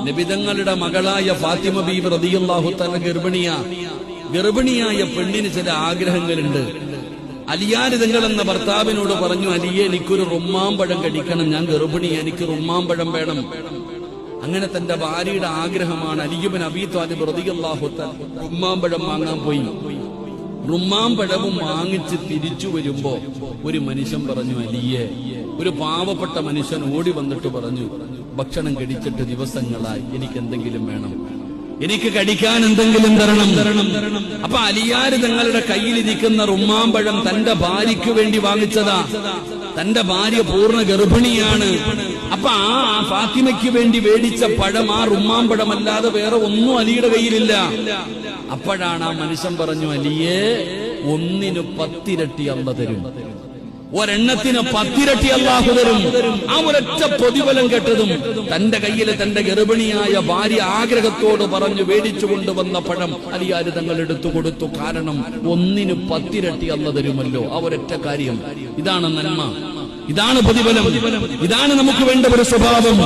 നബിതങ്ങളുടെ മകളായ ഫാത്തിമ ബീബി റളിയല്ലാഹു തആല ഗർഭിണിയായ പെണ്ണിന് ചില ആഗ്രഹങ്ങളുണ്ട്. അലിയാർ തങ്ങൾ എന്ന ഭർത്താവിനോട് പറഞ്ഞു, അലിയെ, എനിക്കൊരു റുമ്മാമ്പഴം കഴിക്കണം, ഞാൻ ഗർഭിണി, എനിക്ക് റുമ്മാമ്പഴം വേണം. അങ്ങനെ തന്റെ ഭാര്യയുടെ ആഗ്രഹമാണ്. അലി ഇബ്നു അബീ ത്വാലിബ് റളിയല്ലാഹു തആല റുമ്മാമ്പഴം വാങ്ങാൻ പോയി. റുമ്മാമ്പഴവും വാങ്ങിച്ച് തിരിച്ചു വരുമ്പോ ഒരു മനുഷ്യൻ പറഞ്ഞു, അലിയെ, ഒരു പാവപ്പെട്ട മനുഷ്യൻ ഓടി വന്നിട്ട് പറഞ്ഞു, ഭക്ഷണം കഴിച്ചിട്ട് ദിവസങ്ങളായി, എനിക്ക് എന്തെങ്കിലും വേണം, എനിക്ക് കടിക്കാൻ എന്തെങ്കിലും തരണം. അപ്പൊ അലിയാർ തങ്ങളുടെ കയ്യിലിരിക്കുന്ന റുമ്മാമ്പഴം തന്റെ ഭാര്യയ്ക്ക് വേണ്ടി വാങ്ങിച്ചതാ. തന്റെ ഭാര്യ പൂർണ്ണ ഗർഭിണിയാണ്. അപ്പൊ ആ ഫാത്തിമയ്ക്ക് വേണ്ടി മേടിച്ച പഴം ആ റുമ്മാമ്പഴമല്ലാതെ വേറെ ഒന്നും അലിയുടെ കയ്യിലില്ല. അപ്പോഴാണ് ആ മനുഷ്യൻ പറഞ്ഞു, അലിയെ, ഒന്നിന് 10 ഇരട്ടി അല്ലാഹു തരും, ഒരെണ്ണത്തിന് 10 ഇരട്ടി അല്ലാഹു തരും. ആ ഒരൊറ്റ പ്രതിഫലം കേട്ടതും തന്റെ കയ്യിൽ തന്റെ ഗർഭിണിയായ ഭാര്യ ആഗ്രഹത്തോട് പറഞ്ഞു മേടിച്ചു കൊണ്ടുവന്ന പഴം അലിയാർ തങ്ങൾ എടുത്തു കൊടുത്തു. കാരണം ഒന്നിന് 10 ഇരട്ടി അല്ലാഹു തരുമല്ലോ. ആ ഒരൊറ്റ കാര്യം. ഇതാണ് നന്മ, ഇതാണ് പ്രതിഫലം, ഇതാണ് നമുക്ക് വേണ്ട ഒരു സ്വഭാവം.